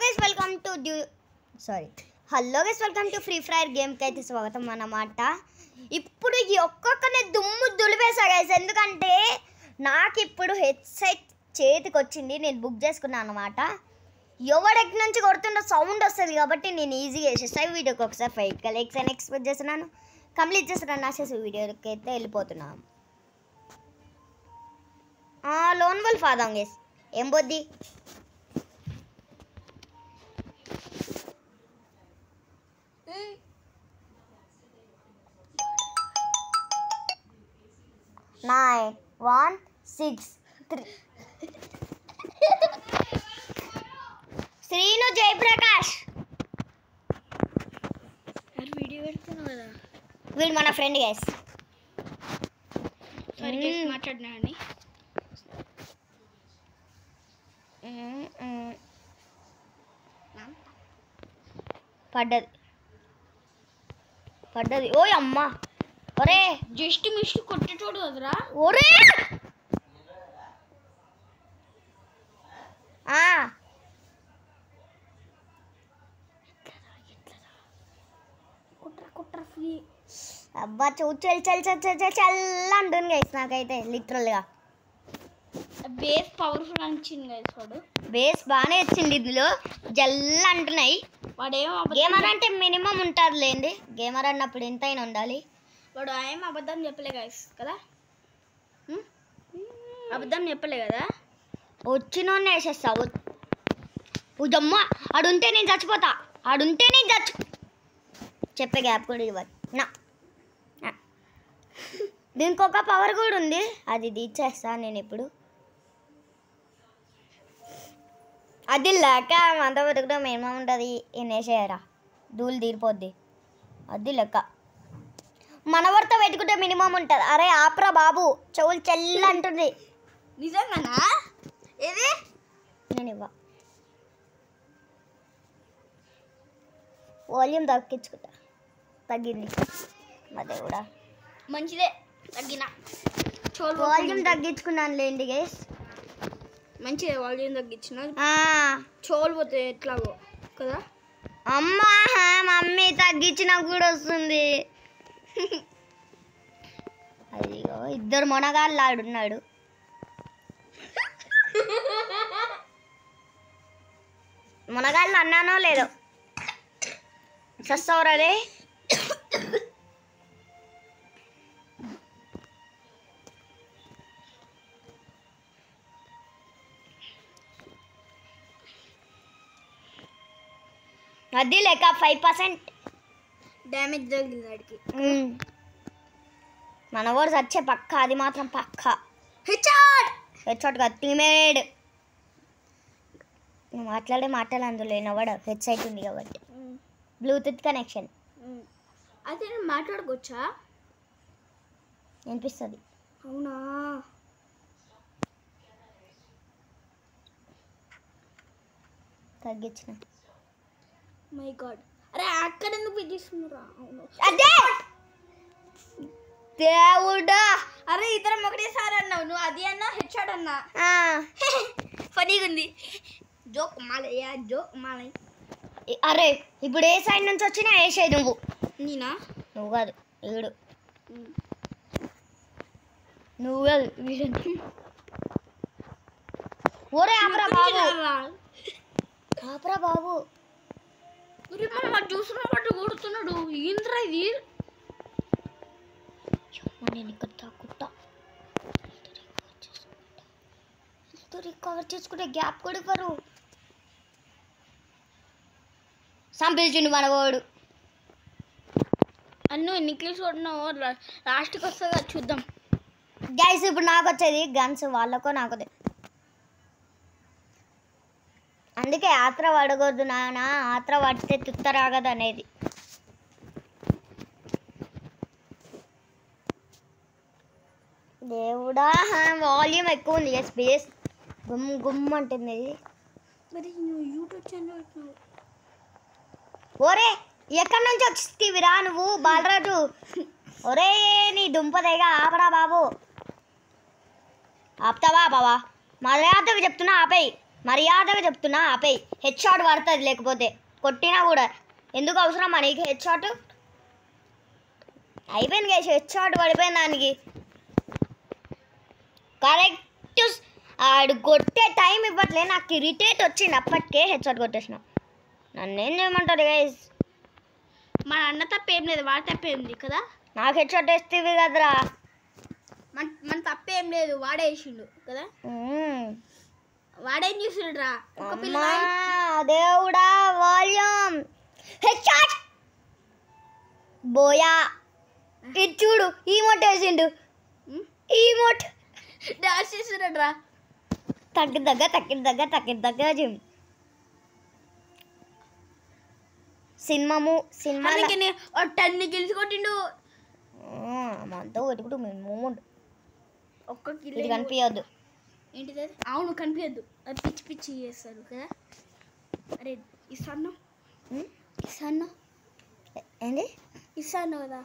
Guys welcome to free fire గేమ్కి అయితే స్వాగతం అన్నమాట. ఇప్పుడు ఈ ఒక్కొక్కనే దుమ్ము దులిపేసా గైస్, ఎందుకంటే నాకు ఇప్పుడు హెడ్సెట్ చేతికి వచ్చింది, నేను బుక్ చేసుకున్నాను అన్నమాట. ఎవడెక్ నుంచి కొడుతున్న సౌండ్ వస్తుంది కాబట్టి నేను ఈజీగా వేసేస్తాను. వీడియోకి ఒకసారి 5 లైక్స్ అని ఎక్స్పెక్ట్ చేస్తున్నాను. కంప్లీట్ చేస్తున్నాను ఆశేసి వీడియోకి అయితే వెళ్ళిపోతున్నాను. లోన్ వల్ఫ్ ఆదాం గైస్, ఏం బొద్ది nine one six three Srinu Jayaprakash video పెడుతున్నావు కదా, వీడు మన ఫ్రెండ్ గైస్. సారీ గైస్ మాట్లాడినా అని పడ్డది ఓయ్ అమ్మా, ఒరే జస్ట్ మిస్ కొట్టేటోడు కదరా. ఒరే కుట్ర ఫ్రీ అబ్బా చల్ల అంటుంది గైస్ నాకైతే లిటరల్గా. బేస్ పవర్ఫుల్ అనిచ్చింది గైస్. వాడు బేస్ బాగానే వచ్చింది, ఇందులో జల్ల అంటున్నాయి. వాడేమో గేమర్ అంటే మినిమం ఉంటుంది లేండి, గేమర్ అన్నప్పుడు ఎంతైనా ఉండాలి. వాడు ఏం అబద్ధం చెప్పలే గైస్ కదా, అబద్ధం చెప్పలే కదా. వచ్చినోనే వేసేస్తా. ఉజమ్మ ఆడుంటే నేను చచ్చిపోతా, చెప్పే గ్యాప్ కూడా ఇవ్వాలి నా. దీనికి ఒక పవర్ కూడా ఉంది, అది తీసేస్తా నేను ఇప్పుడు. అది లేక అంత బతుకుతాం ఏముంటుంది, వేసేయరా ధూళి తీరిపోద్ది. అది లెక్క మనవర్తో పెట్టుకుంటే మినిమం ఉంటుంది. అరే ఆప్రా బాబు, చెవులు చెల్ల అంటుంది. నిజంగానా? ఏది నేను ఇవ్వ వాల్యూమ్ తగ్గింది అదే కూడా మంచిదే, తగ్గిన వాల్యూమ్ తగ్గించుకున్నాను లేండి గైస్. మంచిదే వాల్యూమ్ తగ్గించిన, చోలు పోతే ఎట్లాగో కదా. అమ్మా మమ్మీ తగ్గించినా కూడా వస్తుంది. అయ్యో ఇద్దరు మొనగాళ్ళు ఆడున్నాడు. మునగాళ్ళు అన్నానో లేదో సస్తవరదే. అది లేక 5% డ్యామేజ్ తగిలింది వాడికి. మన వాడు చచ్చే పక్క, అది మాత్రం పక్క. హెడ్షాట్ కాదు, టీమేడ్. నువ్వు మాట్లాడే మాటలు అందులో వినవాడు, హెడ్సెట్ ఉంది కాబట్టి. బ్లూటూత్ కనెక్షన్ అయితే నేను మాట్లాడుకోవచ్చా? వినిపిస్తుంది. అవునా? తగ్గించిన. మై గాడ్, అరే అక్కడ ఎందుకు పిలుస్తున్నారా? అవును అదే దేవుడా, అరే ఇద్దరం ఒకటేసారి అన్నావు, నువ్వు అది అన్నా హెడ్షాట్ అన్నా. ఫనీగా ఉంది. జోక్ మాలయ్య. అరే ఇప్పుడు ఏ సైడ్ నుంచి వచ్చినా వేసేది నువ్వు. నేనా? నువ్వు కాదు వీడు, నువ్వు కాదు వీడు. ఓరే ఆపరా బాబు, చూసిన పట్టు కొడుతున్నాడు. ఏంద్రా ఇది? నేను ఇక్కడ తాకుతా, రికవర్ చేసుకుంటే గ్యాప్ కూడా ఇవ్వరు. సంపించిండు మనవాడు. అన్ను ఎన్ని కిల్స్ కొట్టినావు? లాస్ట్కి వస్తుందా చూద్దాం గైస్. ఇప్పుడు నాకు వచ్చేది గన్స్, వాళ్ళకో నాకుదే. అందుకే ఆత్ర పడకూడదు నాన్న, ఆత్ర పడితే తుత్తరాగదు అనేది. దేవుడా వాల్యూమ్ ఎక్కువ ఉంది, స్పేస్ గుమ్ అంటుంది. మరి నువ్వు యూట్యూబ్ ఛానల్ పెట్టినావు. ఓరే ఎక్కడి నుంచి వచ్చివిరా నువ్వు బాలరాజు? ఒరే నీ దుంపదేగా ఆపరా బాబు. ఆపుతావా బావా? మర్యాదగా చెప్తున్నా ఆపేయి. మర్యాదగా చెప్తున్నా ఆపేయి. హెడ్ షాట్ పడుతుంది, లేకపోతే కొట్టినా కూడా ఎందుకు అవసరం మనకి హెడ్ షాట్. అయిపోయింది గైస్, హెడ్ షాట్ పడిపోయింది దానికి. కరెక్ట్ ఆడు కొట్టే టైం ఇవ్వట్లే, నాకు ఇరిటేట్ వచ్చింది. అప్పటికే హెడ్ షాట్ కొట్టేసిన. నన్ను ఏం చేయమంటారు గైస్? మన అన్న తప్పేం లేదు, వాడి తప్పేంది కదా. నాకు హెడ్ షాట్ వేస్తేవి కదరా. మన తప్పేం లేదు, వాడేసిండు కదా. వాడేం చూసిండ్రా దేవుడా. Volume head shot buoy. ఇది చూడు, ఈ మోట్ వేసిండు. ఈ మోట్ డాన్స్ చేసిండ్రా. తగ్గి జిమ్ సినిమా 10 కిల్స్ కొట్టిండు. అంతా కొట్టుకుంటూ మూమెంట్ ఒక్క కిల్ ఇది కనిపించద్దు. ఏంటిది? అవును కనిపించద్దు, అది పిచ్చి పిచ్చి చేస్తారు కదా. అరే ఇస్తాను ఏంటి ఇస్తాను కదా.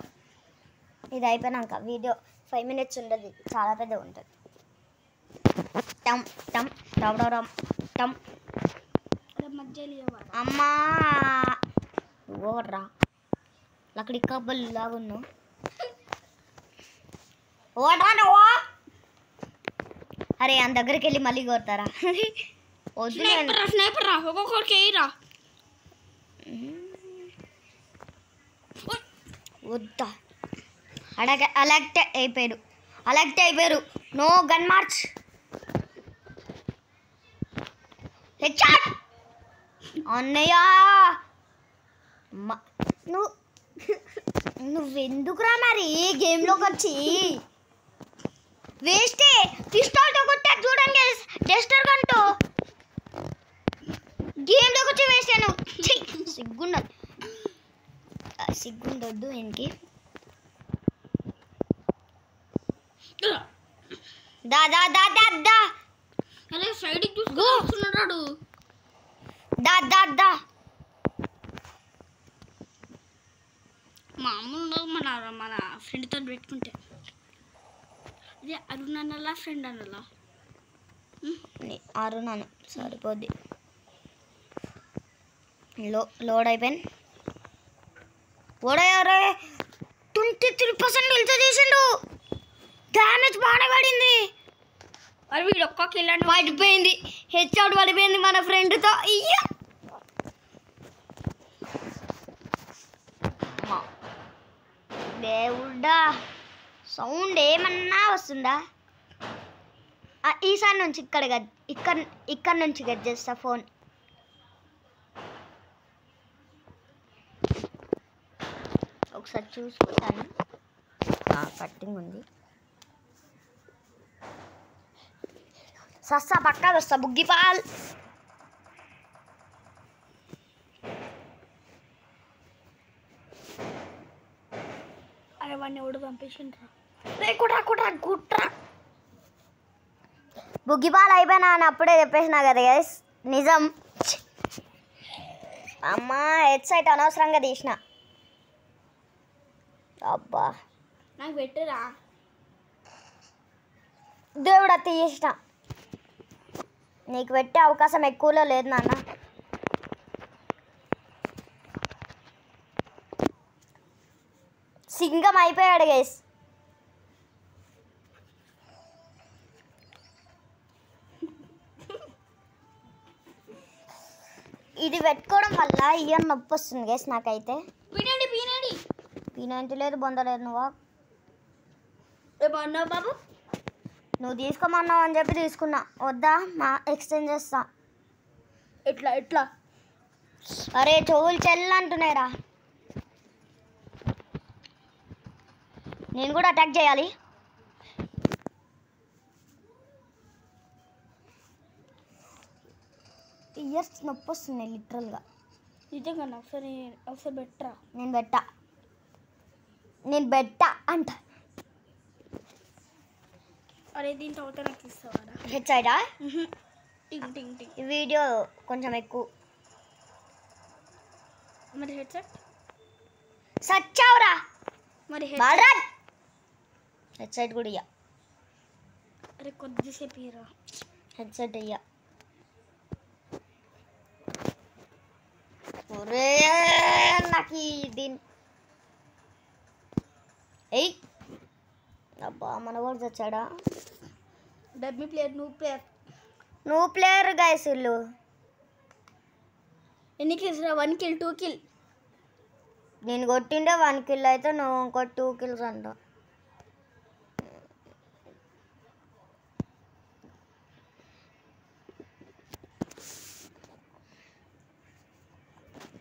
ఇది అయిపోయినాక వీడియో 5 minutes ఉండదు, చాలా పెద్ద ఉంటుంది. టమ్ టమ్ టమ్ టమ్ అమ్మా ఓర్రా లక్కడి కబ్బలు లాగున్నా. ఓడ్రా నువ్వు. అరే ఆయన దగ్గరికి వెళ్ళి మళ్ళీ కొడతారా? స్నైపర్ రా, ఒక్కొక్కరికి వేయరా. వద్దా అలెక్ట్ అయిపోయారు. No gun March. హెడ్షాట్ అన్నయ్య. నువ్వెందుకురా మరి గేమ్లోకి వచ్చి వేస్టే. పిస్టాల్తో కొట్టా చూడండి డెస్టర్ కంటూ గేమ్లోకి వచ్చి వేసాను. సిగ్గుండొద్దు ఏంటి. దా దా దా దా దా అరే సైడ్కి చూసుకున్నాడు. దా దా దా. మామూలు మన ఫ్రెండ్తో పెట్టుకుంటే ఇది అరుణ్ అన్నలా ఫ్రెండ్ అన్నలా. అరుణ్ సరిపోద్ది. లోడ్ అయిపోయింది. ఓడయ్యారే 23% నిల్చో చేసిండు. డ్యామేజ్ బాగానే పడింది. మరి వీడు ఒక్క కిల్ అంటే పడిపోయింది. హెడ్ షాట్ పడిపోయింది మన ఫ్రెండ్తో. అయ్యా దేవుడా, సౌండ్ ఏమన్నా వస్తుందా? ఈసారి నుంచి ఇక్కడ నుంచి గెట్ చేస్తా ఫోన్. ఒకసారి చూసుకుంటాను. కట్టింగ్ ఉంది. సస్తా పక్కా వస్తా బుగ్గిపాల్. అరే వాడిని ఎవడు పంపేసిండ్రా. కుట్రా బుగ్గిపాల్ అయిపోయినా అని అప్పుడే చెప్పేసినా కదా గైస్, నిజం. అమ్మా హెడ్ సైట్ అనవసరంగా తీసిన. అబ్బా నాకు పెట్టరా దేవుడా, తీసిన. నీకు పెట్టే అవకాశం ఎక్కువలో లేదు నాన్న. సింగం అయిపోయాడు గైస్. ఇది పెట్టుకోవడం వల్ల ఇయర్ నొప్పి వస్తుంది గైస్ నాకైతే. పీనంటి లేదు బొందలేదు. ఏమన్నావు బాబు? నువ్వు తీసుకోమన్నావు అని చెప్పి తీసుకున్నా. వద్దా ఎక్స్చేంజ్ చేస్తా. ఎట్లా అరే చెవులు చెల్లు అంటున్నాయిరా. నేను కూడా అటాక్ చేయాలి. ఇయర్స్ నొప్పి వస్తున్నాయి లిటరల్గా. నిజంగా ఒకసారి బెట్టరా. నేను బెట్టా అంట. అరే దీంట్లో అవుతా నాకు ఇస్తావారా? హెడ్ సైడా? టింగ్ టింగ్ టింగ్. ఈ వీడియో కొంచెం ఎక్కువ. మరి హెడ్ సెట్ సచ్చావురా. మరి హెడ్ సెట్ కూడా ఇయ్య. అరే కొద్దిసేపు ఇరా. హెడ్ సెట్ ఇయ్య. నాకు దీని ఎయ్ అబ్బా మన కూడా తెచ్చాడా డబ్బీ ప్లేయర్ నువ్వు ప్లేయర్ గైస్ ఇల్లు ఎన్ని కిల్స్ రా 1 కిల్ 2 కిల్ నేను కొట్టిండే 1 కిల్ అయితే నువ్వు ఇంకో 2 కిల్స్ అంట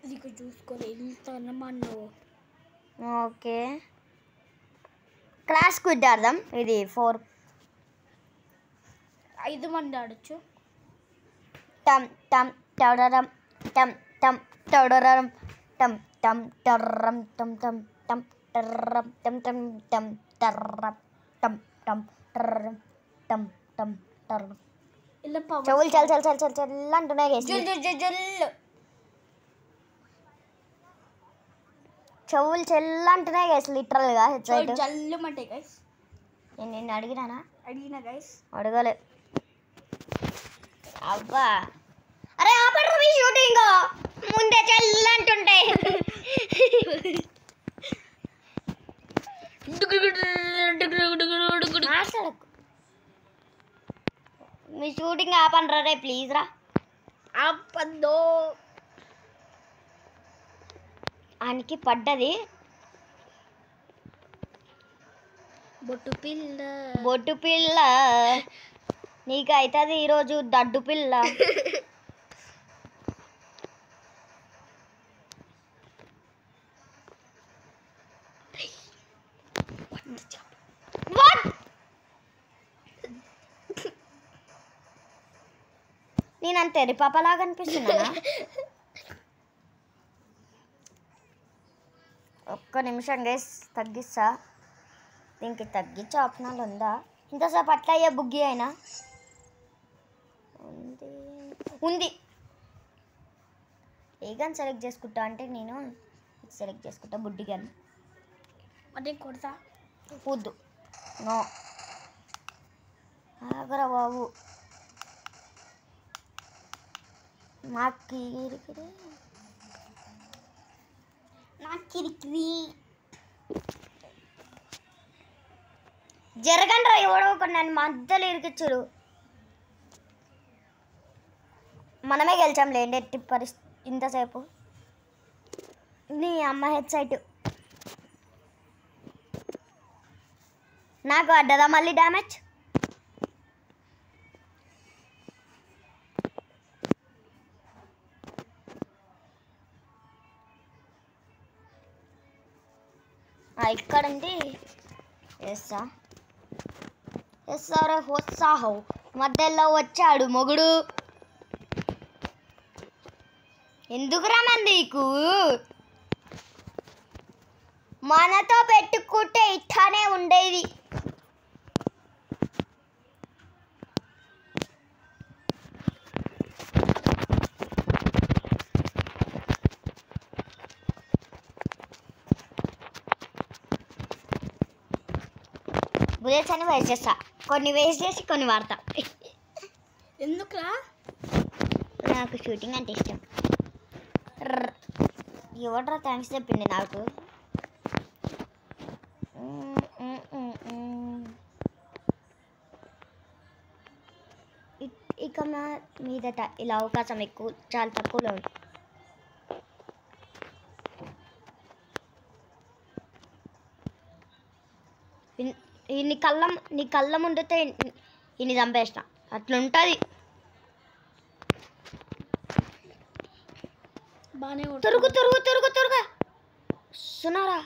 ఇది చూసుకొని వెళ్తానమ్మా ఓకే క్లాస్ క్విట్ ఆడదాం ఇది 4 5 మంది ఆడొచ్చు టమ్ టమ్ టడరం టమ్ టమ్ టడరం టమ్ టమ్ టర్రం టమ్ టమ్ టమ్ టర్రం టమ్ టమ్ టమ్ టర్రం టమ్ టమ్ టర్రం టమ్ టమ్ టర్రం ఇలా చెవులు చల్ చల్ చల్ చల్ చల్ అంటున్నాయి గైస్ చెవులు చెల్లంటున్నాయి గైస్ లిటరల్గా హెడ్సెట్ జల్లుమంటాయి గైస్ నేను నిన్ను అడిగినా గైస్ అడగలే అబ్బా అరే ఆపడరా మీ షూటింగ్ ముందే చల్లంటుంటాయి మాట్లాడకు మీ షూటింగ్ ఆపండ్రా రే ప్లీజ్ రా ఆపద్దో ఆయనకి పడ్డది బొట్టు పిల్ల నీకు అవుతుంది ఈరోజు దడ్డు పిల్ల నేనంత ఎరిపాపలాగా అనిపిస్తున్నా ఒక్క నిమిషం గైస్ తగ్గిస్తా దీనికి తగ్గించే ఆప్షనల్ ఉందా ఇంతసేపు అట్లా అయ్యే బుగ్గి అయినా ఉంది ఏ గన్ సెలెక్ట్ చేసుకుంటా అంటే నేను సెలెక్ట్ చేసుకుంటా బుడ్డి గన్ అదే కొడతా వద్దు నో ఆగరా బాబు నాకు జరగండి రా ఎవడో ఒకటి నన్ను మధ్యలో ఇరికిచ్చుడు మనమే గెలిచాం లేండి ఎట్టి పరిస్థితి ఇంతసేపు నీ అమ్మ హెడ్సెట్ నాకు పడ్డదా మళ్ళీ డ్యామేజ్ ఇక్కడండి ఎస్సా ఎస్సారే హోత్సాహో మధ్యలో వచ్చాడు మొగుడు ఎందుకురా మందికు మనతో పెట్టుకుంటే ఇట్లానే ఉండేది బుల్లెట్స్ అని వేస్ట్ చేస్తా కొన్ని వేస్ట్ చేసి కొన్ని వాడతా ఎందుకురా నాకు షూటింగ్ అంటే ఇష్టం ఎవడరా థ్యాంక్స్ చెప్పింది నాకు ఇక మీదట ఇలా అవకాశం ఎక్కువ చాలా తక్కువలో ఉంది నీ కళ్ళ ముందుతే ఇన్ని చంపేసిన అట్లుంటుంది బాగానే తురుగు తురుగు తురుగు తురుగా సునారా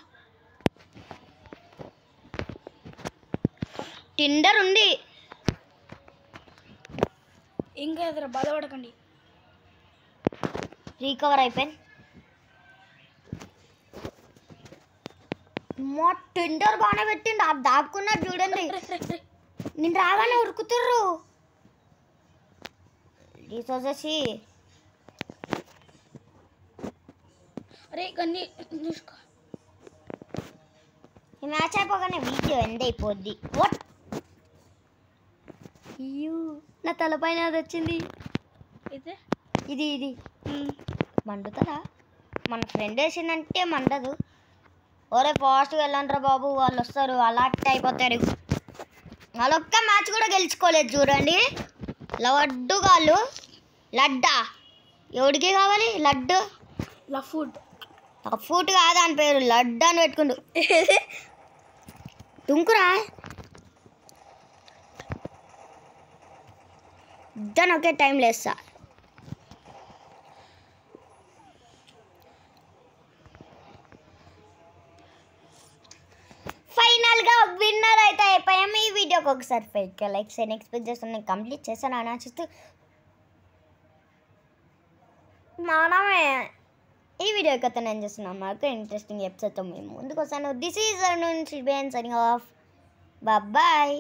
టిండర్ ఉంది ఇంకా ఎదురా బాధపడకండి రీకవర్ అయిపోయింది మా టిండర్ బాగానే పెట్టిండు అది దాక్కున్నాడు చూడండి నేను రాగానే ఉరుకుతుర్రు వచ్చేసి అరే గన్ని చూసుకో ఈ మ్యాచ్ అయిపోగానే వీడియో ఎండ్ అయిపోద్ది వాట్ అయ్యో నా తలపైన అది వచ్చింది అయితే ఇది మండుతుందా మన ఫ్రెండ్ వేసిందంటే మండదు. ఒరే ఫాస్ట్గా వెళ్ళండ్రా బాబు, వాళ్ళు వస్తారు, అలాంటి అయిపోతారు. వాళ్ళు ఒక్క మ్యాచ్ కూడా గెలుచుకోలేదు చూడండి. లడ్డుగాళ్ళు. లడ్డా ఎవడికి కావాలి లడ్డు? లఫుడ్ ఫుడ్ కాదు అని పేరు, లడ్డు అని పెట్టుకుండు. తుంకురా ఇద్దరు ఒకే టైం లేస్తా. ఫైనల్గా విన్నర్ అయితే అయిపోయాం. ఈ వీడియోకి ఒకసారి ఫైట్గా లైక్ చేయండి. ఎక్స్పెక్ట్ చేస్తాను నేను కంప్లీట్ చేశాను అని ఆశిస్తూ మనమే ఈ వీడియో కథ నేను చేస్తున్నాను. మాకు ఇంట్రెస్టింగ్ ఎపిసోడ్తో మేము ముందుకు వస్తాను. దిస్ ఈజ్ నుంచి సైనింగ్ ఆఫ్. బాయ్.